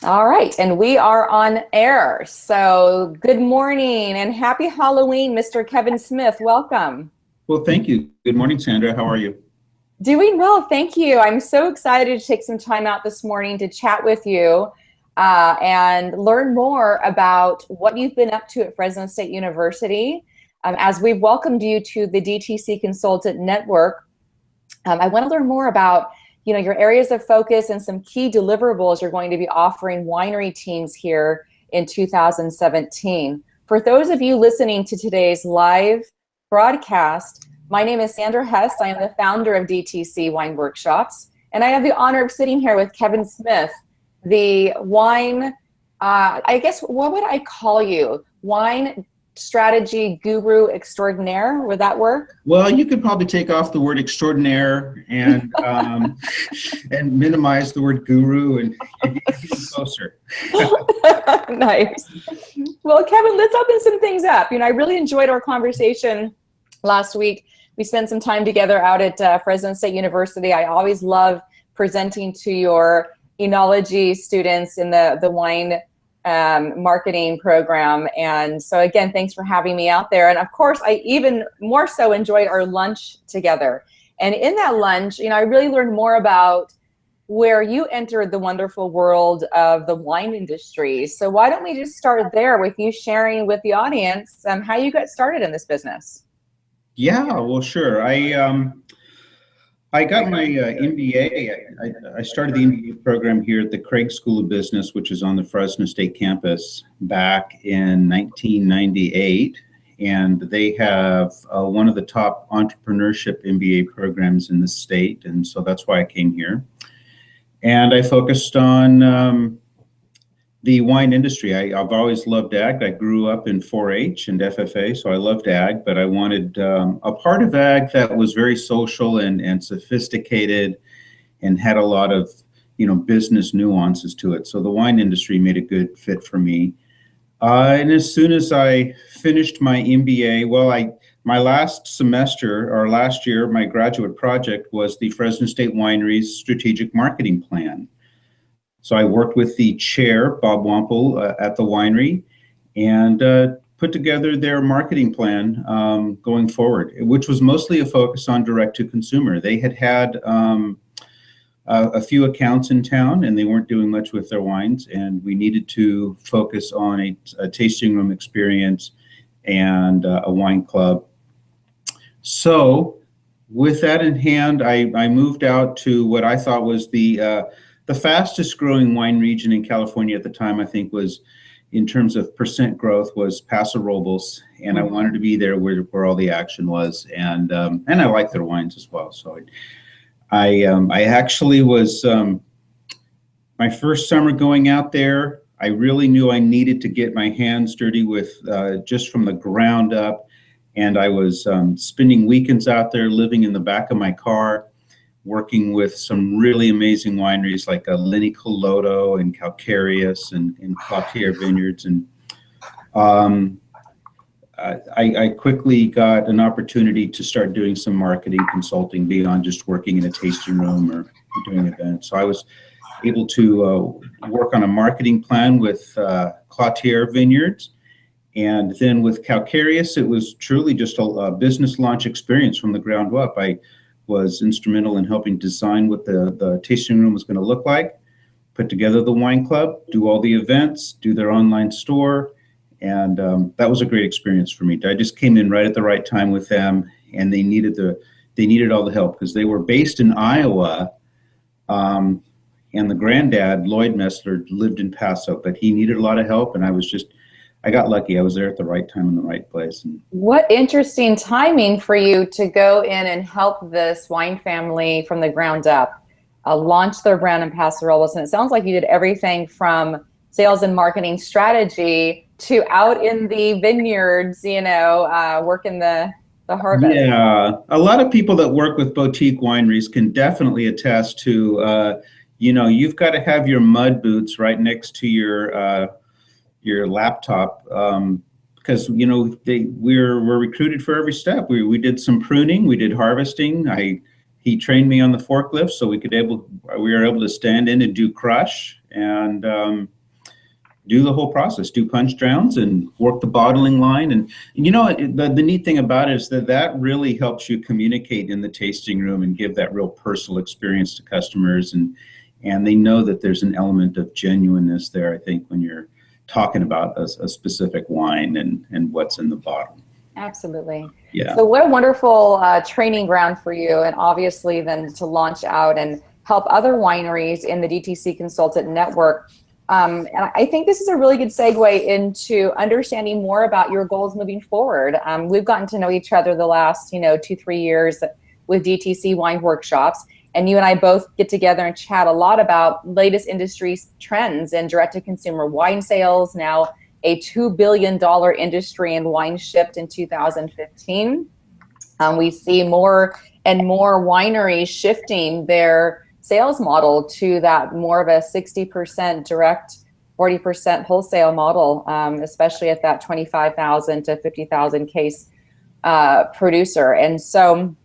All right, and we are on air. So good morning and happy Halloween, Mr. Kevin Smith. Welcome. Well, thank you. Good morning, Sandra. How are you? Doing well, thank you. I'm so excited to take some time out this morning to chat with you and learn more about what you've been up to at Fresno State University. As we've welcomed you to the DTC Consultant Network, I want to learn more about your areas of focus and some key deliverables you're going to be offering winery teams here in 2017. For those of you listening to today's live broadcast, my name is Sandra Hess. I am the founder of DTC Wine Workshops, and I have the honor of sitting here with Kevin Smith, the wine, I guess, what would I call you? Wine strategy guru extraordinaire, would that work? Well, you could probably take off the word extraordinaire and and minimize the word guru and get closer. Nice. Well, Kevin, let's open some things up. I really enjoyed our conversation last week. We spent some time together out at Fresno State University. I always love presenting to your enology students in the wine marketing program. And so again, thanks for having me out there. And of course, I even more so enjoyed our lunch together. And in that lunch, I really learned more about where you entered the wonderful world of the wine industry. So why don't we just start there with you sharing with the audience how you got started in this business? Yeah, well, sure. I got my MBA. I started the MBA program here at the Craig School of Business, which is on the Fresno State campus, back in 1998. And they have one of the top entrepreneurship MBA programs in the state. And so that's why I came here. And I focused on the wine industry. I've always loved ag. I grew up in 4-H and FFA, so I loved ag, but I wanted a part of ag that was very social and sophisticated and had a lot of, business nuances to it. So the wine industry made a good fit for me. And as soon as I finished my MBA, my last semester or last year, my graduate project was the Fresno State Wineries Strategic Marketing Plan. So I worked with the chair, Bob Wample, at the winery and put together their marketing plan going forward, which was mostly a focus on direct to consumer. They had a few accounts in town and they weren't doing much with their wines, and we needed to focus on a tasting room experience and a wine club. So with that in hand, I moved out to what I thought was the fastest growing wine region in California at the time, I think, was, in terms of percent growth, was Paso Robles, and I wanted to be there where all the action was, and I like their wines as well. So I actually was my first summer going out there. I really knew I needed to get my hands dirty with just from the ground up, and I was spending weekends out there, living in the back of my car, working with some really amazing wineries like Lenny Coloto and Calcareous and Cloutier Vineyards. And I quickly got an opportunity to start doing some marketing consulting beyond just working in a tasting room or doing events. So I was able to work on a marketing plan with Cloutier Vineyards. And then with Calcareous, it was truly just a business launch experience from the ground up. I was instrumental in helping design what the tasting room was going to look like, put together the wine club, do all the events, do their online store, and that was a great experience for me. I just came in right at the right time with them, and they needed all the help because they were based in Iowa, and the granddad, Lloyd Messler, lived in Paso, but he needed a lot of help, and I got lucky. I was there at the right time in the right place. What interesting timing for you to go in and help this wine family from the ground up, launch their brand in Paso Robles. And it sounds like you did everything from sales and marketing strategy to out in the vineyards, working the harvest. Yeah, a lot of people that work with boutique wineries can definitely attest to, you've got to have your mud boots right next to your laptop, because we're recruited for every step. We did some pruning, we did harvesting. He trained me on the forklift, so we were able to stand in and do crush, and do the whole process, do punch drowns and work the bottling line. And you know, the neat thing about it is that really helps you communicate in the tasting room and give that real personal experience to customers. And they know that there's an element of genuineness there, I think, when you're talking about a specific wine and what's in the bottle. Absolutely. Yeah. So what a wonderful training ground for you, and obviously then to launch out and help other wineries in the DTC Consultant Network. And I think this is a really good segue into understanding more about your goals moving forward. We've gotten to know each other the last, 2-3 years with DTC Wine Workshops, and you and I both get together and chat a lot about latest industry trends in direct-to-consumer wine sales, now a $2 billion industry in wine shipped in 2015. We see more and more wineries shifting their sales model to that more of a 60% direct, 40% wholesale model, especially at that 25,000 to 50,000 case producer. And so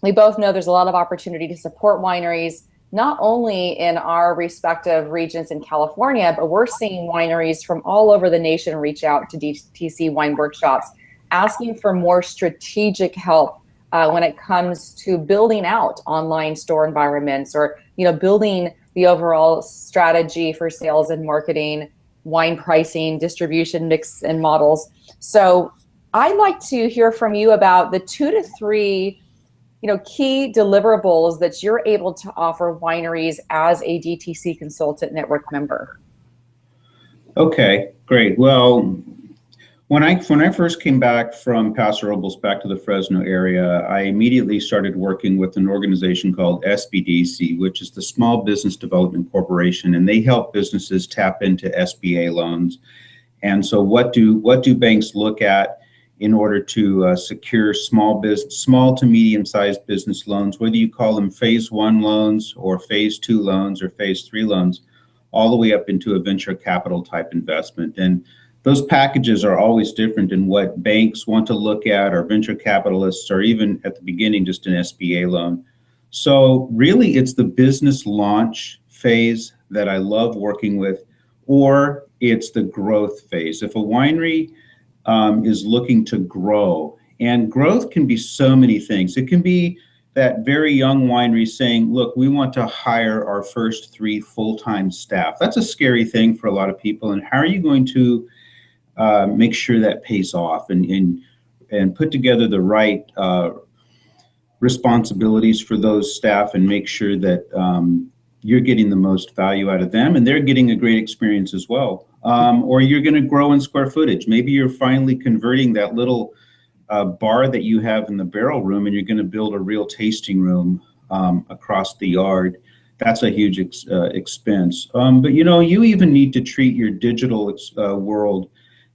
we both know there's a lot of opportunity to support wineries, not only in our respective regions in California, but we're seeing wineries from all over the nation reach out to DTC Wine Workshops, asking for more strategic help when it comes to building out online store environments, or building the overall strategy for sales and marketing, wine pricing, distribution mix and models. So I'd like to hear from you about the 2 to 3 key deliverables that you're able to offer wineries as a DTC Consultant Network member. Okay, great. Well, when I first came back from Paso Robles back to the Fresno area, I immediately started working with an organization called SBDC, which is the Small Business Development Corporation, and they help businesses tap into SBA loans. And so what do banks look at in order to secure small to medium-sized business loans, whether you call them phase 1 loans or phase 2 loans or phase 3 loans, all the way up into a venture capital type investment. And those packages are always different in what banks want to look at, or venture capitalists, or even at the beginning, just an SBA loan. So really it's the business launch phase that I love working with, or it's the growth phase. If a winery is looking to grow, and growth can be so many things. It can be that very young winery saying, look, we want to hire our first 3 full-time staff. That's a scary thing for a lot of people. And how are you going to make sure that pays off and put together the right responsibilities for those staff, and make sure that you're getting the most value out of them and they're getting a great experience as well. Or you're going to grow in square footage. Maybe you're finally converting that little bar that you have in the barrel room, and you're going to build a real tasting room across the yard. That's a huge expense. But you even need to treat your digital world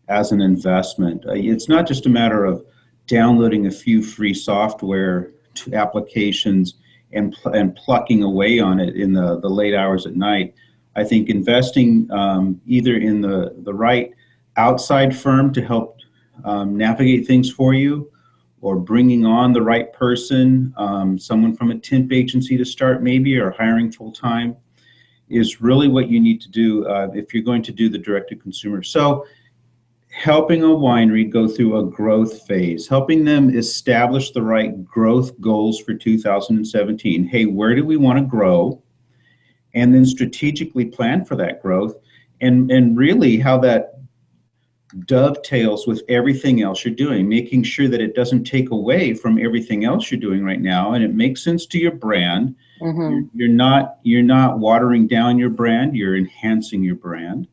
as an investment. It's not just a matter of downloading a few free software applications and plucking away on it in the late hours at night. I think investing either in the right outside firm to help navigate things for you, or bringing on the right person, someone from a temp agency to start maybe, or hiring full-time, is really what you need to do if you're going to do the direct-to-consumer. So helping a winery go through a growth phase, helping them establish the right growth goals for 2017. Hey, where do we want to grow? And then strategically plan for that growth, and really how that dovetails with everything else you're doing, making sure that it doesn't take away from everything else you're doing right now, and it makes sense to your brand. Mm-hmm. You're not watering down your brand, you're enhancing your brand.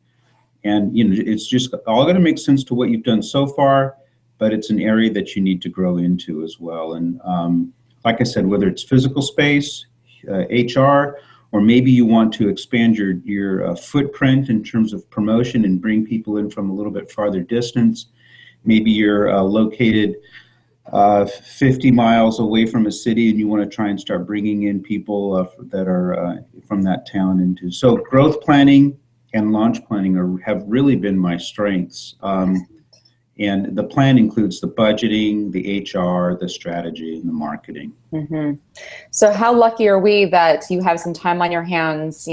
And it's just all going to make sense to what you've done so far, but it's an area that you need to grow into as well. And like I said, whether it's physical space, HR, or maybe you want to expand your footprint in terms of promotion and bring people in from a little bit farther distance. Maybe you're located 50 miles away from a city, and you want to try and start bringing in people that are from that town into. So growth planning and launch planning have really been my strengths. And the plan includes the budgeting, the HR, the strategy, and the marketing. Mm-hmm. So how lucky are we that you have some time on your hands,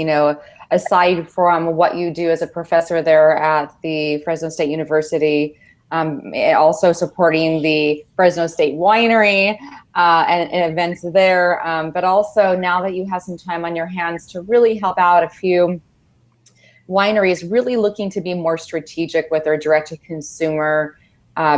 aside from what you do as a professor there at the Fresno State University, also supporting the Fresno State Winery and events there, but also now that you have some time on your hands to really help out a few wineries really looking to be more strategic with their direct-to-consumer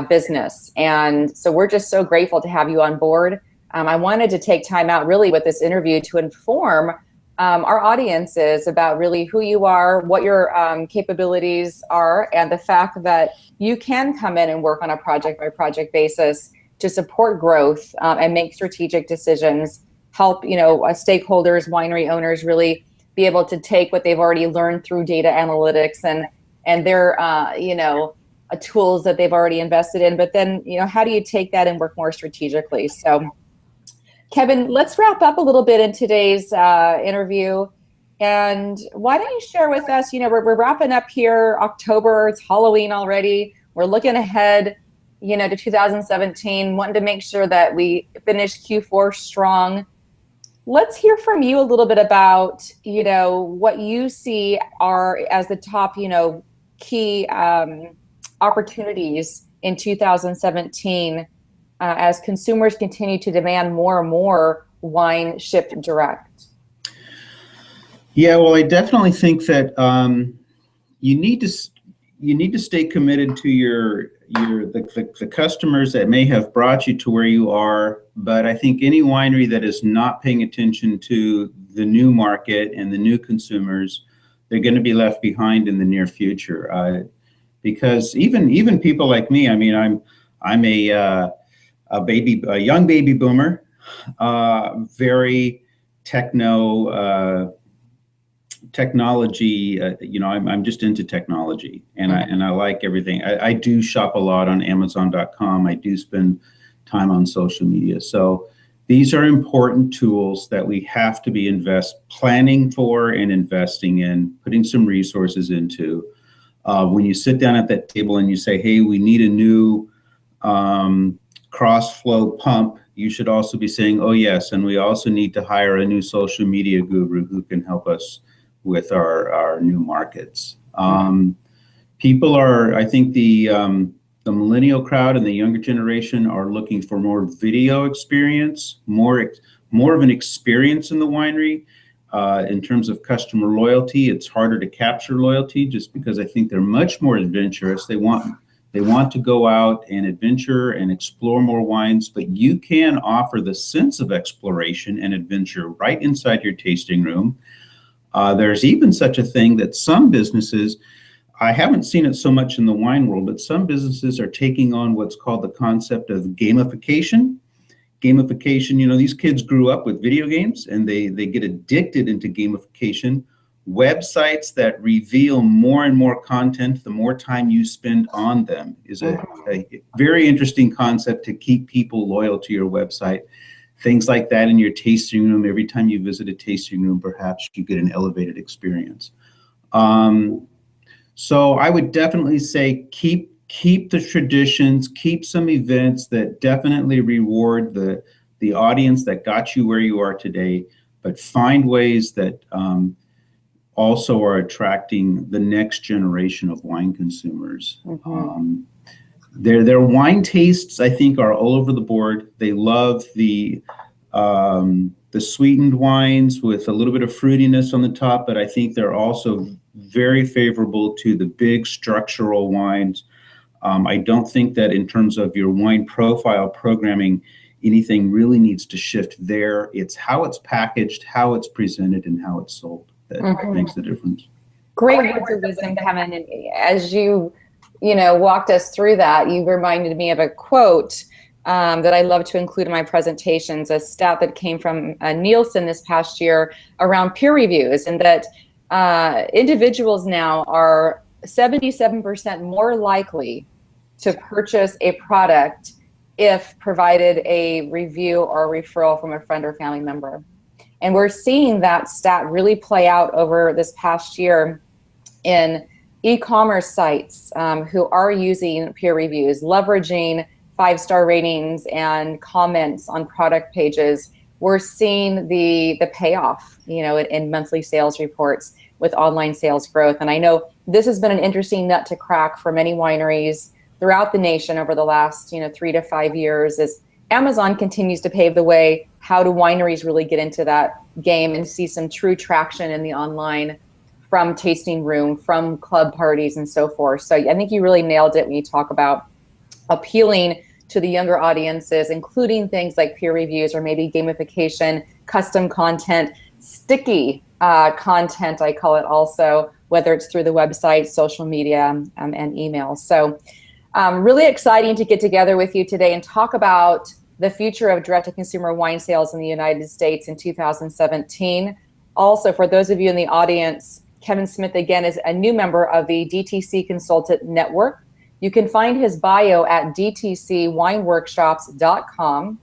business. And so we're just so grateful to have you on board. I wanted to take time out really with this interview to inform our audiences about really who you are, what your capabilities are, and the fact that you can come in and work on a project-by-project basis to support growth and make strategic decisions, help stakeholders, winery owners really be able to take what they've already learned through data analytics and their tools that they've already invested in. But then how do you take that and work more strategically? So Kevin, let's wrap up a little bit in today's interview. And why don't you share with us, we're wrapping up here, October, it's Halloween already. We're looking ahead, to 2017, wanting to make sure that we finish Q4 strong. Let's hear from you a little bit about, what you see are as the top, key opportunities in 2017 as consumers continue to demand more and more wine shipped direct. Yeah, well, I definitely think that you need to stay committed to the customers that may have brought you to where you are. But I think any winery that is not paying attention to the new market and the new consumers, they're going to be left behind in the near future. Because even people like me, I mean, I'm a young baby boomer, very technology. I'm just into technology, and I like everything. I do shop a lot on Amazon.com. I do spend time on social media. So these are important tools that we have to be planning for and investing in, putting some resources into. When you sit down at that table and you say, hey, we need a new cross-flow pump, you should also be saying, oh yes, and we also need to hire a new social media guru who can help us with our new markets. People are, I think the millennial crowd and the younger generation are looking for more video experience, more of an experience in the winery. In terms of customer loyalty, it's harder to capture loyalty just because I think they're much more adventurous. They want to go out and adventure and explore more wines, but you can offer the sense of exploration and adventure right inside your tasting room. There's even such a thing that some businesses, I haven't seen it so much in the wine world, but some businesses are taking on what's called the concept of gamification. Gamification, these kids grew up with video games and they get addicted into gamification. Websites that reveal more and more content the more time you spend on them is a very interesting concept to keep people loyal to your website. Things like that in your tasting room. Every time you visit a tasting room, perhaps you get an elevated experience. So I would definitely say keep the traditions, keep some events that definitely reward the audience that got you where you are today, but find ways that also are attracting the next generation of wine consumers. Their wine tastes, I think, are all over the board. They love the sweetened wines with a little bit of fruitiness on the top, but I think they're also very favorable to the big structural wines. I don't think that in terms of your wine profile programming, anything really needs to shift there. It's how it's packaged, how it's presented, and how it's sold that makes the difference. Great words of wisdom, Kevin. And as you walked us through that, you reminded me of a quote that I love to include in my presentations, a stat that came from Nielsen this past year around peer reviews, and that individuals now are 77% more likely to purchase a product if provided a review or a referral from a friend or family member. And we're seeing that stat really play out over this past year in e-commerce sites who are using peer reviews, leveraging 5-star ratings and comments on product pages. We're seeing the payoff, in monthly sales reports. with online sales growth. And I know this has been an interesting nut to crack for many wineries throughout the nation over the last 3 to 5 years, as Amazon continues to pave the way. How do wineries really get into that game and see some true traction in the online, from tasting room, from club parties and so forth? So I think you really nailed it when you talk about appealing to the younger audiences, including things like peer reviews or maybe gamification, custom content, sticky content, I call it also, whether it's through the website, social media, and email. So really exciting to get together with you today and talk about the future of direct-to-consumer wine sales in the United States in 2017. Also, for those of you in the audience, Kevin Smith, again, is a new member of the DTC Consultant Network. You can find his bio at dtcwineworkshops.com.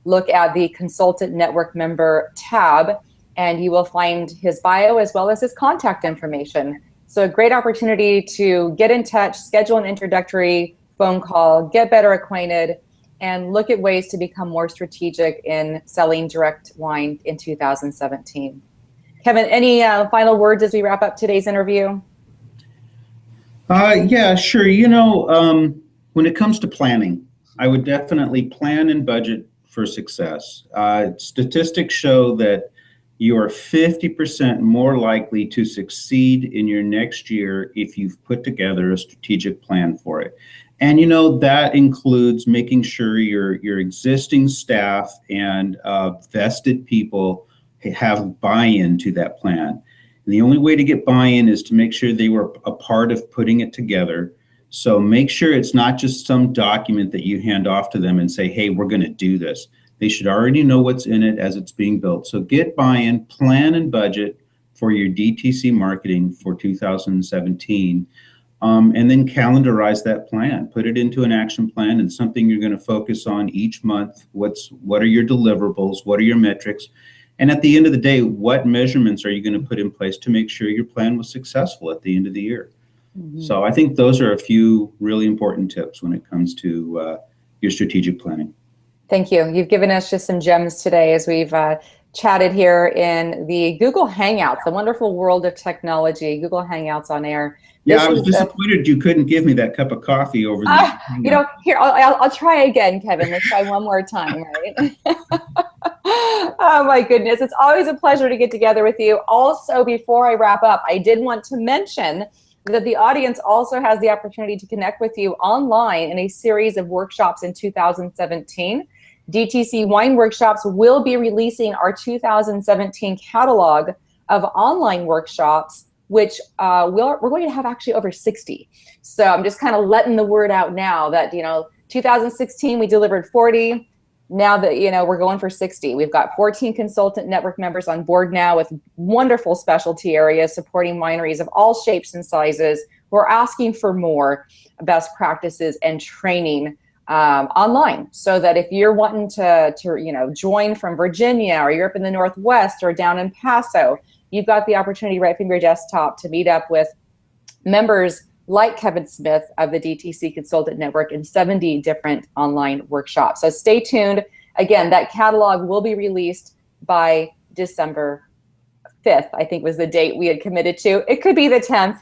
Look at the Consultant Network member tab, and you will find his bio as well as his contact information. So a great opportunity to get in touch, schedule an introductory phone call, get better acquainted, and look at ways to become more strategic in selling direct wine in 2017. Kevin, any final words as we wrap up today's interview? Yeah, sure. When it comes to planning, I would definitely plan and budget for success. Statistics show that you are 50% more likely to succeed in your next year if you've put together a strategic plan for it. And that includes making sure your existing staff and vested people have buy-in to that plan. And the only way to get buy-in is to make sure they were a part of putting it together. So make sure it's not just some document that you hand off to them and say, hey, we're going to do this. They should already know what's in it as it's being built. So get buy-in, plan and budget for your DTC marketing for 2017. And then calendarize that plan, put it into an action plan and something you're going to focus on each month. What are your deliverables? What are your metrics? And at the end of the day, what measurements are you going to put in place to make sure your plan was successful at the end of the year? Mm-hmm. So I think those are a few really important tips when it comes to your strategic planning. Thank you. You've given us just some gems today as we've chatted here in the Google Hangouts, the wonderful world of technology, Google Hangouts on air. Yeah, I was disappointed you couldn't give me that cup of coffee over there. Here, I'll try again, Kevin. Let's try one more time, right? Oh my goodness, it's always a pleasure to get together with you. Also, before I wrap up, I did want to mention that the audience also has the opportunity to connect with you online in a series of workshops in 2017. DTC Wine Workshops will be releasing our 2017 catalog of online workshops, which we're going to have actually over 60. So I'm just kind of letting the word out now that, 2016 we delivered 40. Now that, we're going for 60. We've got 14 consultant network members on board now with wonderful specialty areas supporting wineries of all shapes and sizes. We're asking for more best practices and training online, so that if you're wanting to join from Virginia, or you're up in the Northwest or down in Paso, you've got the opportunity right from your desktop to meet up with members like Kevin Smith of the DTC Consultant Network in 70 different online workshops. So stay tuned. Again, that catalog will be released by December 5th, I think was the date we had committed to. It could be the 10th,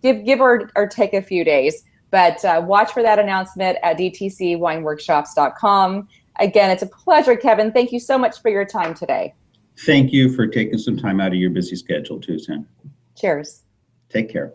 give or take a few days. But watch for that announcement at dtcwineworkshops.com. Again, it's a pleasure, Kevin. Thank you so much for your time today. Thank you for taking some time out of your busy schedule too, Sam. Cheers. Take care.